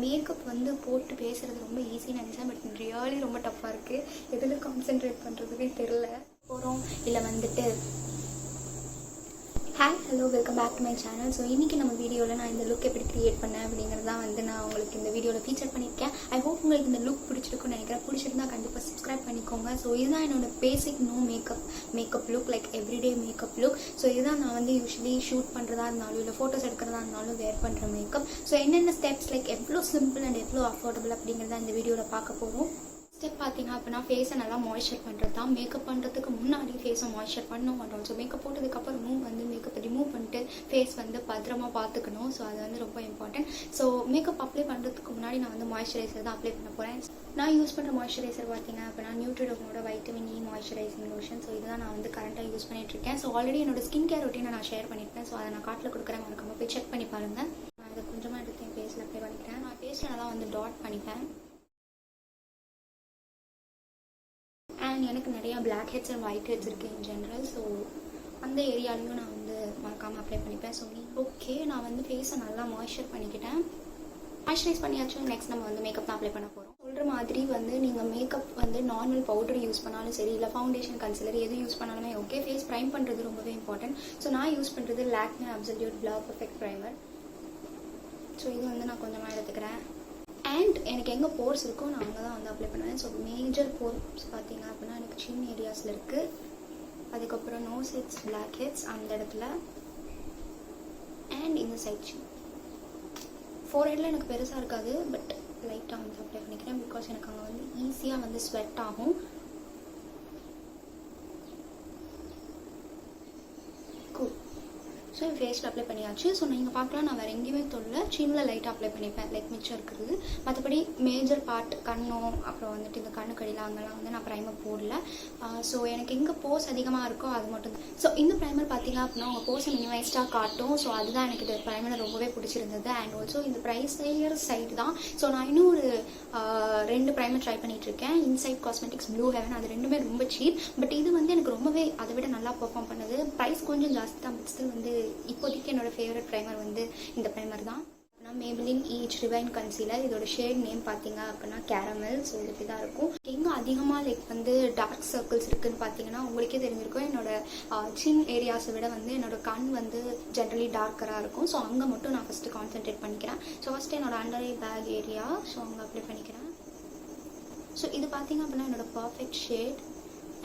Makeup வந்து போட்டு பேசுகிறது ரொம்ப ஈஸின்னு நினச்சேன். பட் ரியலி ரொம்ப டஃப்பாக இருக்குது. எதில் கான்சென்ட்ரேட் பண்ணுறதுனே தெரில. போகிறோம் இல்லை வந்துட்டு hi hello welcome back to my channel. So இன்றைக்கி நம்ம வீடியோவில் நான் இந்த லுக் எப்படி க்ரியேட் பண்ணேன் அப்படிங்கிறது தான் வந்து நான் உங்களுக்கு இந்த வீடியோவில் ஃபீச்சர் பண்ணியிருக்கேன். ஐ ஹோப் உங்களுக்கு இந்த லுக் பிடிச்சிருக்குன்னு நினைக்கிறேன். பிடிச்சிருந்தா கண்டிப்பாக சப்ஸ்கிரைப் பண்ணிக்கோங்க. ஸோ இதுதான் என்னோட basic makeup look, like everyday makeup look. So இதுதான் நான் வந்து யூஸ்வலி ஷூட் பண்ணுறதா இருந்தாலும் இல்லை ஃபோட்டோஸ் எடுக்கிறதா இருந்தாலும் வேர் பண்ணுற மேக்கப். ஸோ என்னென்ன ஸ்டெப்ஸ், லைக் எவ்வளோ சிம்பிள் அண்ட் எவ்வளோ அஃபோர்டபுள் அப்படிங்கிறத இந்த வீடியோவில் பார்க்க போகிறோம். ஸ்டெப் பார்த்தீங்க அப்படின்னா ஃபேஸை நல்லா மாய்ஸ்சர் பண்ணுறது தான். மேக்கப் பண்ணுறதுக்கு முன்னாடி ஃபேஸை மாய்ஸ்சர் பண்ணணும். அண்ட் ஆல்சோ மேக்கப் போட்டதுக்கப்புறமும் வந்து மேக்கப் ரிமூவ் பண்ணிட்டு ஃபேஸ் வந்து பத்திரமா பார்த்துக்கணும். ஸோ அது வந்து ரொம்ப இம்பார்ட்டன்ட். ஸோ மேக்கப் அப்ளை பண்ணுறதுக்கு முன்னாடி நான் வந்து மாய்ஸ்சரைசர் தான் அப்ளை பண்ண போகிறேன். நான் யூஸ் பண்ணுற மாய்ஸ்சரைசர் பார்த்தீங்க அப்படின்னா நியூட்ரிடோமோட vitamin E moisturising lotion. So இதுதான் நான் வந்து கரண்ட்டாக யூஸ் பண்ணிட்டுருக்கேன். ஸோ ஆல்ரெடி என்னோட ஸ்கின் கேர் ரொட்டீனை நான் ஷேர் பண்ணியிருப்பேன். ஸோ அதை நான் காட்டில் கொடுக்குறேன், மறக்காம போய் செக் பண்ணி பாருங்கள். நான் இதை கொஞ்சமாக எடுத்து என் ஃபேஸில் அப்ளை பண்ணிக்கிறேன். நான் ஃபேஸில் நல்லா வந்து டாட் பண்ணிப்பேன். அண்ட் எனக்கு நிறையா blackheads and whiteheads இருக்குது இன் ஜென்ரல். ஸோ அந்த ஏரியாலையும் நான் வந்து மறக்காமல் அப்ளை பண்ணிப்பேன். ஸோ ஓகே, நான் வந்து ஃபேஸை நல்லா மாய்ஸ்சர் பண்ணிக்கிட்டேன். மாய்ஸ்சரைஸ் பண்ணியாச்சும் நெக்ஸ்ட் நம்ம வந்து மேக்கப் தான் அப்ளை பண்ண போகிறோம். சொல்கிற மாதிரி வந்து நீங்கள் மேக்கப் வந்து நார்மல் பவுடர் யூஸ் பண்ணாலும் சரி, இல்லை ஃபவுண்டேஷன் கன்சிலர் எது யூஸ் பண்ணாலுமே ஓகே. ஃபேஸ் ப்ரைம் பண்ணுறது ரொம்பவே இம்பார்ட்டன்ட். ஸோ நான் யூஸ் பண்ணுறது Lakme absolute blur perfect primer. So இது வந்து நான் கொஞ்சமாக எடுத்துக்கிறேன். அண்ட் எனக்கு எங்கே போர்ஸ் இருக்கோ நான் அங்கே தான் வந்து அப்ளை பண்ணுவேன். ஸோ மேஜர் போர்ஸ் பார்த்தீங்க அப்படின்னா எனக்கு சின் ஏரியாஸில் இருக்குது. அதுக்கப்புறம் நோஸ் ஹெட்ஸ், பிளாக் ஹெட்ஸ் அந்த இடத்துல, அண்ட் இந்த சைட் சின். ஃபோர்ஹெட்டில் எனக்கு பெருசாக இருக்காது, பட் லைட்டாக வந்து அப்ளை பண்ணிக்கிறேன். பிகாஸ் எனக்கு அங்கே வந்து ஈஸியாக வந்து ஸ்வெட் ஆகும். ஸோ ஃபேஸில் அப்ளை பண்ணியாச்சு. ஸோ நீங்கள் பார்க்கலாம், நான் வேறு எங்கேயுமே தொல்லை, சின்னில் லைட்டாக அப்ளை பண்ணிப்பேன், லைக் மிச்சம் இருக்கிறது. மற்றபடி மேஜர் பார்ட் கண்ணோ அப்புறம் வந்துட்டு இந்த கண்ணு கடியில் அங்கெல்லாம் வந்து நான் ப்ரைமர் போடல. ஸோ எனக்கு எங்கே போர்ஸ் அதிகமாக இருக்கோ அது மட்டும் தான். ஸோ இந்த ப்ரைமர் பார்த்தீங்க அப்படின்னா உங்கள் போர்ஸை மினிமைஸ்டாக காட்டும். ஸோ அதுதான் எனக்கு இந்த ப்ரைமர் ரொம்பவே பிடிச்சிருந்தது. அண்ட் ஆல்சோ இந்த ப்ரைஸ் சைடு தான். ஸோ நான் இன்னும் ஒரு 2 ப்ரைமர் ட்ரை பண்ணிகிட்ருக்கேன். இன்சைட் காஸ்மெட்டிக்ஸ் ப்ளூ ஹெவன், அது ரெண்டுமே ரொம்ப சீப். பட் இது வந்து எனக்கு ரொம்பவே அதை விட நல்லா பெர்ஃபார்ம் பண்ணுது. ப்ரைஸ் கொஞ்சம் ஜாஸ்தி தான், பட் ஸ்டில் வந்து இப்போதைக்கு என்னோட ஃபேவரட் ப்ரைமர் வந்து இந்த ப்ரைமர் தான். நான் மேபிளின் ஈச் ரிவைன் கன்சீலர். இதோட ஷேட் நேம் பார்த்தீங்க அப்படின்னா கேரமல். ஸோ இப்படி தான் இருக்கும். எங்கே அதிகமாக லைக் வந்து டார்க் சர்க்கிள்ஸ் இருக்குதுன்னு பார்த்தீங்கன்னா உங்களுக்கே தெரிஞ்சிருக்கும். என்னோட சின் ஏரியாஸை விட வந்து என்னோட கண் வந்து ஜென்ரலி டார்க்கராக இருக்கும். ஸோ அங்கே மட்டும் நான் ஃபஸ்ட்டு கான்சென்ட்ரேட் பண்ணிக்கிறேன். ஸோ ஃபஸ்ட்டு என்னோட under eye bag area, so அங்கே அப்ளை பண்ணிக்கிறேன். ஸோ இது பார்த்தீங்க அப்படின்னா என்னோட பர்ஃபெக்ட் ஷேட்.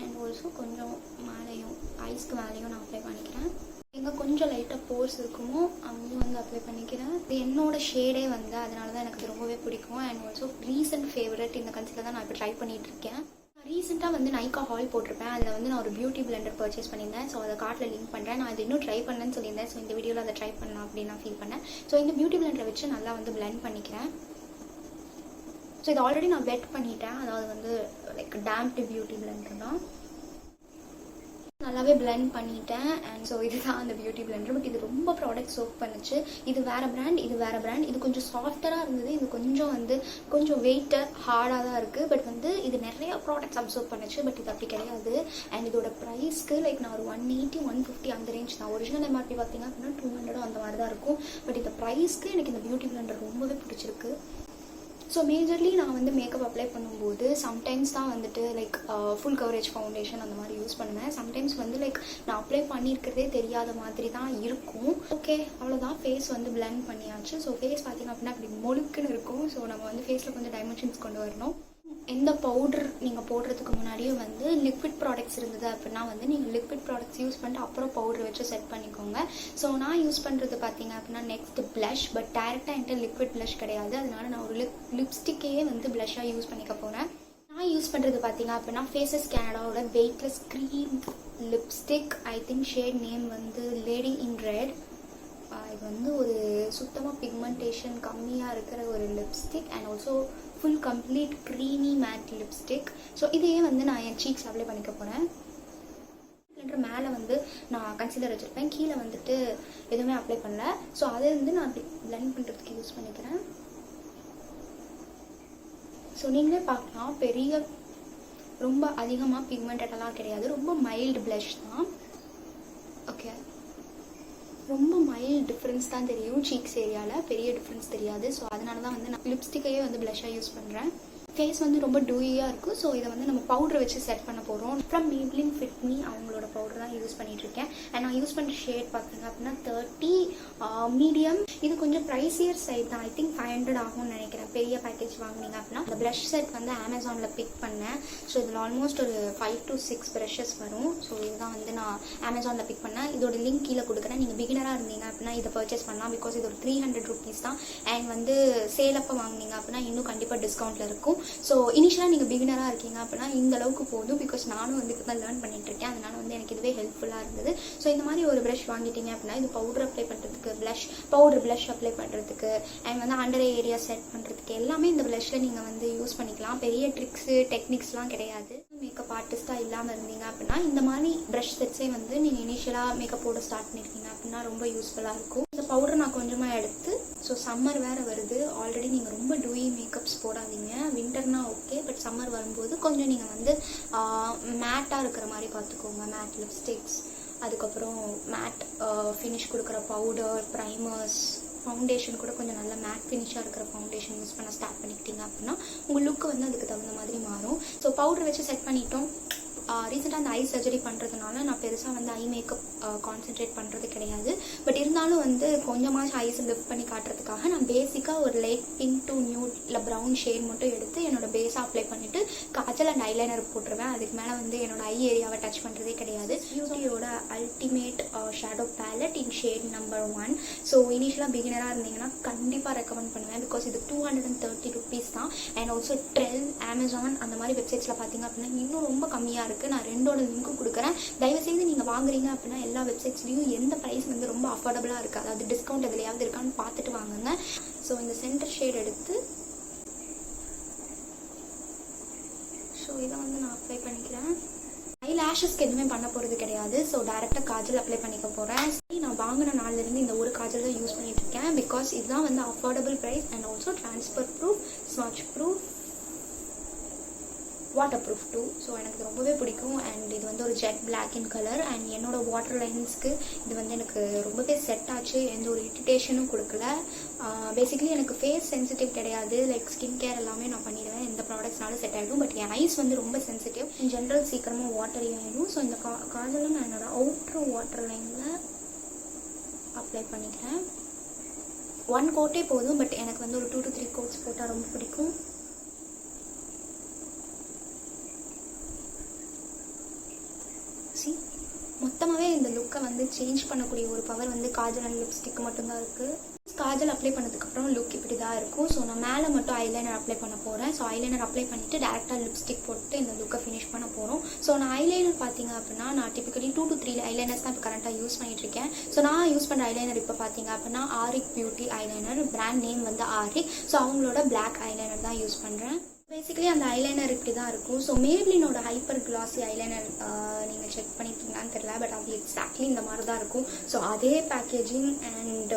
அண்ட் ஆல்சோ கொஞ்சம் மேலேயும் ஐஸ்க்கு மேலேயும் நான் அப்ளை பண்ணிக்கிறேன். எங்கே கொஞ்சம் லைட்டாக போர்ஸ் இருக்குமோ அங்கேயும் வந்து அப்ளை பண்ணிக்கிறேன். இது என்னோட ஷேடே வந்து அதனால தான் எனக்கு ரொம்பவே பிடிக்கும். அண்ட் ஆல்சோ ரீசன்ட் ஃபேவரட் இந்த கன்சிலர் தான் நான் இப்போ ட்ரை பண்ணிகிட்டு இருக்கேன். ரீசெண்டாக வந்து நைக்கா ஹால் போட்டிருப்பேன். அதில் வந்து நான் ஒரு பியூட்டி பிளெண்டர் பர்ச்சேஸ் பண்ணியிருந்தேன். ஸோ அதை கார்ட்டில் லிங்க் பண்ணுறேன். நான் அது இன்னும் ட்ரை பண்ணேன்னு சொல்லியிருந்தேன். ஸோ இந்த வீடியோவில் அதை ட்ரை பண்ணலாம் அப்படின்னு நான் ஃபீல் பண்ணேன். ஸோ இந்த பியூட்டி பிளெண்டரை வச்சு நல்லா வந்து பிளெண்ட் பண்ணிக்கிறேன். ஸோ இது ஆல்ரெடி நான் வெட் பண்ணிட்டேன், அதாவது வந்து லைக் டேம்ப்டு பியூட்டி பிளெண்டர் தான். நல்லாவே பிளெண்ட் பண்ணிட்டேன். அண்ட் ஸோ இதுதான் அந்த பியூட்டி பிளெண்டர். பட் இது ரொம்ப ப்ராடக்ட் சோக் பண்ணுச்சு. இது வேறு பிராண்ட், இது வேறு பிராண்ட். இது கொஞ்சம் சாஃப்டராக இருந்தது, இது கொஞ்சம் வெயிட்டர் ஹார்டாக தான் இருக்குது. பட் வந்து இது நிறைய ப்ராடக்ட்ஸ் அப்சர்வ் பண்ணுச்சு. பட் இது அப்படி கிடையாது. அண்ட் இதோட ப்ரைஸ்க்கு லைக் நான் ஒரு 180, 150 அந்த ரேஞ்ச் தான். ஒரிஜினல் எம்ஆர்பி பார்த்தீங்க அப்படின்னா 200 அந்த மாதிரி தான் இருக்கும். பட் இந்த ப்ரைஸ்க்கு எனக்கு இந்த பியூட்டி பிளெண்டர் ரொம்பவே பிடிச்சிருக்கு. ஸோ மேஜர்லி நான் வந்து மேக்கப் அப்ளை பண்ணும்போது சம்டைம்ஸ் தான் வந்துட்டு லைக் ஃபுல் கவரேஜ் ஃபவுண்டேஷன் அந்த மாதிரி யூஸ் பண்ணுவேன். சம்டைம்ஸ் வந்து லைக் நான் அப்ளை பண்ணியிருக்கிறதே தெரியாத மாதிரி தான் இருக்கும். ஓகே, அவ்வளோதான். ஃபேஸ் வந்து பிளெண்ட் பண்ணியாச்சு. ஸோ ஃபேஸ் பார்த்திங்க அப்படின்னா அப்படி மொழுக்குன்னு இருக்கும். ஸோ நம்ம வந்து ஃபேஸில் கொஞ்சம் டைமென்ஷன்ஸ் கொண்டு வரணும். எந்த பவுடர் நீங்கள் போடுறதுக்கு முன்னாடியே வந்து லிக்விட் ப்ராடக்ட்ஸ் இருந்தது அப்படின்னா வந்து நீங்கள் லிக்விட் ப்ராடக்ட்ஸ் யூஸ் பண்ணிட்டு அப்புறம் பவுடர் வச்சு செட் பண்ணிக்கோங்க. ஸோ நான் யூஸ் பண்ணுறது பார்த்தீங்க அப்படின்னா நெக்ஸ்ட் ப்ளஷ். பட் டேரெக்டாக என்கிட்ட லிக்விட் ப்ளஷ் கிடையாது. அதனால நான் ஒரு லிப்ஸ்டிக்கையே வந்து ப்ளஷ்ஷாக யூஸ் பண்ணிக்க போகிறேன். நான் யூஸ் பண்ணுறது பார்த்தீங்க அப்படின்னா ஃபேஸஸ் கேனடாவோட weightless cream lipstick. I think shade name வந்து லேடி இன் ரெட். இது வந்து ஒரு சுத்தமாக பிக்மெண்டேஷன் கம்மியாக இருக்கிற ஒரு lipstick. And also full complete creamy matte lipstick. So இதையே வந்து நான் என் சீக்ஸ் அப்ளை பண்ணிக்க போகிறேன். மேலே வந்து நான் கன்சீலர் வச்சுருப்பேன், கீழே வந்துட்டு எதுவுமே அப்ளை பண்ணல. ஸோ அதை வந்து நான் அப்படி பிளெண்ட் பண்ணுறதுக்கு யூஸ் பண்ணிக்கிறேன். ஸோ நீங்களே பார்க்கலாம், பெரிய ரொம்ப அதிகமாக பிக்மெண்டடெல்லாம் கிடையாது, ரொம்ப மைல்டு ப்ளஷ் தான். ஓகே, ரொம்ப மைல்டு டிஃப்ரென்ஸ் தான் தெரியும் சீக்ஸ் ஏரியாவில், பெரிய டிஃப்ரென்ஸ் தெரியாது. ஸோ அதனால தான் வந்து நான் லிப்ஸ்டிக்கையே வந்து ப்ளஷ்ஷாக யூஸ் பண்ணுறேன். ஃபேஸ் வந்து ரொம்ப டூயியாக இருக்கும். ஸோ இதை வந்து நம்ம பவுடர் வச்சு செட் பண்ண போகிறோம். ஃப்ரம் மேப்ளின் ஃபிட் மீ அவங்களோட பவுடர் தான் யூஸ் பண்ணிகிட்ருக்கேன். அண்ட் நான் யூஸ் பண்ணுற ஷேட் பார்த்தீங்க அப்படின்னா 30 மீடியம். இது கொஞ்சம் ப்ரைஸியர் சைட் தான். ஐ திங்க் 500 ஆகும்னு நினைக்கிறேன். பெரிய பேக்கேஜ் வாங்கினீங்க அப்படின்னா. இந்த ப்ரஷ் செட் வந்து அமேசானில் பிக் பண்ணேன். ஸோ இதில் ஆல்மோஸ்ட் ஒரு 5 to 6 ப்ரஷஸ் வரும். ஸோ இதுதான் வந்து நான் அமேசானில் பிக் பண்ணேன். இதோட லிங்க் கீழே கொடுக்குறேன். நீங்கள் பிகினராக இருந்தீங்க அப்படின்னா இதை பர்ச்சேஸ் பண்ணலாம். பிகாஸ் இது ஒரு 300 rupees தான். அண்ட் வந்து சேலப்போ வாங்கினீங்க அப்படின்னா இன்னும் கண்டிப்பாக டிஸ்கவுண்ட்டில் இருக்கும். ஸோ இனிஷியலாக நீங்கள் பிகினராக இருக்கீங்க அப்படின்னா இந்த அளவுக்கு போதும். பிகாஸ் நானும் வந்து இப்போ தான் லேர்ன் பண்ணிட்டு இருக்கேன். அதனால வந்து எனக்கு இதுவே ஹெல்ப்ஃபுல்லாக இருந்தது. ஸோ இந்த மாதிரி ஒரு ப்ரஷ் வாங்கிட்டீங்க அப்படின்னா இது பவுடர் அப்ளை பண்ணுறதுக்கு, ப்ளஷ் அப்ளை பண்ணுறதுக்கு, அண்ட் வந்து அண்டர் ஏரியா செட் பண்ணுறதுக்கு எல்லாமே இந்த ப்ளஷ்ஷில் நீங்கள் வந்து யூஸ் பண்ணிக்கலாம். பெரிய ட்ரிக்ஸு டெக்னிக்ஸ்லாம் கிடையாது. மேக்கப் ஆர்டிஸ்ட்டாக இல்லாமல் இருந்தீங்க அப்படின்னா இந்த மாதிரி ப்ரஷ் செட்ஸே வந்து நீங்கள் இனிஷியலாக மேக்கப் போட ஸ்டார்ட் பண்ணியிருக்கீங்க அப்படின்னா ரொம்ப யூஸ்ஃபுல்லாக இருக்கும். இந்த பவுடர் நான் கொஞ்சமாக எடுத்து, ஸோ சம்மர் வேறு வருது. ஆல்ரெடி நீங்கள் ரொம்ப டூயி மேக்கப்ஸ் போடாதீங்க. வின்டர்னா ஓகே, பட் சம்மர் வரும்போது கொஞ்சம் நீங்கள் வந்து மேட்டாக இருக்கிற மாதிரி பார்த்துக்கோங்க. மேட் லிப்ஸ்டிக்ஸ், அதுக்கப்புறம் மேட் ஃபினிஷ் கொடுக்குற பவுடர், ப்ரைமர்ஸ், ஃபவுண்டேஷன் கூட கொஞ்சம் நல்ல மேட் ஃபினிஷாக இருக்கிற ஃபவுண்டேஷன் யூஸ் பண்ண ஸ்டார்ட் பண்ணிக்கிட்டீங்க அப்படின்னா உங்கள் லுக்கு வந்து அதுக்கு தகுந்த மாதிரி மாறும். ஸோ பவுடர் வச்சு செட் பண்ணிட்டோம். ரீசெண்டாக அந்த ஐ சர்ஜரி பண்ணுறதுனால நான் பெருசாக வந்து ஐ மேக்கப் கான்சென்ட்ரேட் பண்ணுறது கிடையாது. பட் இருந்தாலும் வந்து கொஞ்சமாக ஐஸ் லிஃப்ட் பண்ணி காட்டுறதுக்காக நான் பேசிக்காக ஒரு லைட் பிங்க் டு நியூட் இல்லை ப்ரௌன் ஷேட் மட்டும் எடுத்து என்னோட பேஸாக அப்ளை பண்ணிவிட்டு காஜல் அண்ட் ஐலைனர் போட்டுருவேன். அதுக்கு மேலே வந்து என்னோட ஐ ஏரியாவை டச் பண்ணுறதே கிடையாது. பியூட்டியோட ultimate shadow palette in shade number 1. So இனிஷியலாக பிகினராக இருந்தீங்கன்னா கண்டிப்பாக ரெக்கமெண்ட் பண்ணுவேன். பிகாஸ் இது 230 rupees தான். அண்ட் ஆல்சோ ட்ரெல், அமேசான் அந்த மாதிரி வெப்சைட்ஸில் பார்த்தீங்க அப்படின்னா இன்னும் ரொம்ப கம்மியாக இருக்குது. நான் ரெண்டோட லிங்க்கும் கொடுக்குறேன். தயவுசெய்து நீங்கள் வாங்குறீங்க அப்படின்னா எல்லா வெப்சைட்ஸ்லையும் எந்த ப்ரைஸ் வந்து ரொம்ப அஃபோர்டபுளாக இருக்குது, அதாவது டிஸ்கவுண்ட் எதுலையாவது இருக்கான்னு பார்த்துட்டு வாங்குங்க. ஸோ இந்த சென்டர் ஷேட் எடுத்து ஸோ இதை வந்து நான் அப்ளை பண்ணிக்கிறேன். ஐ லேஷஸ்க்கு எதுவுமே பண்ண போகிறது கிடையாது. ஸோ டேரெக்டாக காஜல் அப்ளை பண்ணிக்க போகிறேன். நான் வாங்கின நாள்லேருந்து இந்த ஒரு காஜல் தான் யூஸ் பண்ணிட்டு இருக்கேன். பிகாஸ் இதுதான் வந்து affordable price and also transfer proof, smudge proof, water proof too. So எனக்கு ரொம்பவே பிடிக்கும். அண்ட் இது வந்து ஒரு jet black in colour. And என்னோட வாட்டர் லைன்ஸ்க்கு இது வந்து எனக்கு ரொம்பவே செட் ஆச்சு. எந்த ஒரு இரிட்டேஷனும் கொடுக்கல. பேசிக்கலி எனக்கு ஃபேஸ் சென்சிட்டிவ் கிடையாது. லைக் ஸ்கின் கேர் எல்லாமே நான் பண்ணிடுவேன். எந்த ப்ராடக்ட்ஸ்னாலும் செட் ஆகிடும். பட் என் ஐஸ் வந்து ரொம்ப சென்சிட்டிவ். இன் ஜென்ரல் சீக்கிரமாக வாட்டரி ஆகிடும். ஸோ இந்த காஜலும் நான் என்னோட அவுட்ரு வாட்டர் லைனில் அப்ளை பண்ணிக்கிறேன். 1 கோட்டே போதும். பட் எனக்கு வந்து ஒரு 2 to 3 கோட்ஸ் போட்டால் ரொம்ப பிடிக்கும். மொத்தமாகவே இந்த லுக்கை வந்து சேஞ்ச் பண்ணக்கூடிய ஒரு பவர் வந்து காஜல் அண்ட் லிப்ஸ்டிக் மட்டும்தான் இருக்குது. காஜல் அப்ளை பண்ணதுக்கப்புறம் லுக் இப்படி தான் இருக்கும். ஸோ நான் மேலே மட்டும் ஐலைனர் அப்ளை பண்ண போகிறேன். ஸோ ஐலைனர் அப்ளை பண்ணிவிட்டு டேரெக்டாக லிப்ஸ்டிக் போட்டு இந்த லுக்கை ஃபினிஷ் பண்ண போகிறோம். ஸோ நான் ஐலைனர் பார்த்தீங்க அப்படின்னா நான் டிப்பிக்கலி 2 to 3 ஐலைனர்ஸ் தான் இப்போ கரண்ட்டாக யூஸ் பண்ணிகிட்ருக்கேன். ஸோ நான் யூஸ் பண்ணுற ஐலைனர் இப்போ பார்த்தீங்க அப்படின்னா ஆரிக் பியூட்டி ஐலைனர். பிராண்ட் நேம் வந்து ஆரிக். ஸோ அவங்களோட பிளாக் ஐலைனர் தான் யூஸ் பண்ணுறேன். பேசிக்கலி அந்த ஐலைனர் இப்படி தான் இருக்கும். ஸோ மேப்ளினோட ஹைப்பர் கிளாஸி ஐலைனர் நீங்கள் செக் பண்ணியிருக்கீங்களான்னு தெரியல. பட் அது எக்ஸாக்ட்லி இந்த மாதிரி தான் இருக்கும். ஸோ அதே packaging and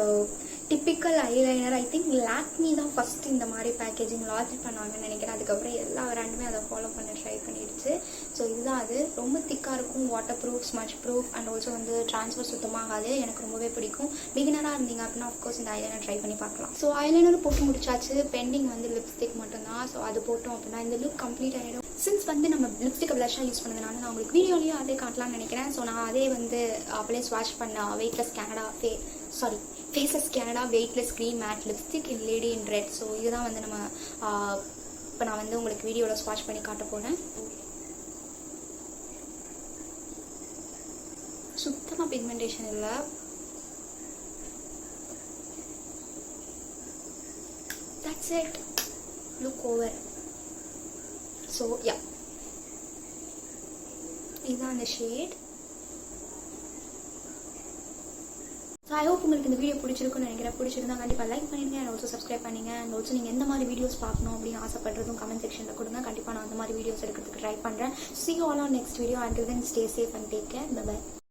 typical eyeliner. I think Lakme தான் ஃபஸ்ட்டு இந்த மாதிரி பேக்கேஜிங் லான்ச் பண்ணாங்கன்னு நினைக்கிறேன். அதுக்கப்புறம் எல்லா பிராண்டுமே அதை ஃபாலோ பண்ண ட்ரை பண்ணிடுச்சு. ஸோ இதுதான் அது. ரொம்ப திக்காக இருக்கும். Water proof, smudge proof and also வந்து ட்ரான்ஸ்ஃபர் சுத்தமாகாது. எனக்கு ரொம்பவே பிடிக்கும். பிகினராக இருந்தீங்க அப்படின்னா ஆஃப்கோர்ஸ் இந்த ஐலைனர் ட்ரை பண்ணி பார்க்கலாம். ஸோ ஐலைனர் போட்டு முடிச்சாச்சு. பெண்டிங் வந்து லிப்ஸ்டிக் மட்டும்தான். ஸோ அது போட்டோம் அப்படின்னா இந்த லுக் கம்ப்ளீட் ஆகிடும். சின்ஸ் வந்து நம்ம லிப்ஸ்டிக் ப்ளஷ்ஷாக யூஸ் பண்ணதுனால நான் உங்களுக்கு வீடியோலையும் அதே காட்டலாம்னு நினைக்கிறேன். ஸோ நான் அதே வந்து அப்படியே ஸ்வாஷ் பண்ண weightless Faces Canada weightless creme matte lipstick in lady in red. So இதுதான் வந்து நம்ம இப்போ நான் வந்து உங்களுக்கு வீடியோவில் ஸ்வாஷ் பண்ணி காட்ட போகிறேன். சுத்தமாக பிக்மெண்டேஷன் இல்லை. That's it. Look over. So yeah, இதுதான் அந்த ஷேட். ஸோ ஐ ஹோப் உங்களுக்கு இந்த வீடியோ பிடிச்சிருக்குன்னு நினைக்கிறேன். பிடிச்சிருந்தா கண்டிப்பாக லைக் பண்ணிடுங்க அண்ட் ஆல்சோ சப்ஸ்கிரைப் பண்ணுங்க. அண்ட் ஆல்சோ நீங்கள் எந்த மாதிரி வீடியோஸ் பார்க்கணும் அப்படின்னு ஆசைப்படுறதும் கமெண்ட் செக்ஷனில் கொடுங்க. கண்டிப்பாக நான் அந்த மாதிரி வீடியோஸ் எடுக்கிறதுக்கு ட்ரை பண்ணுறேன். See you all on next video. Until then, stay safe and take care. Bye bye.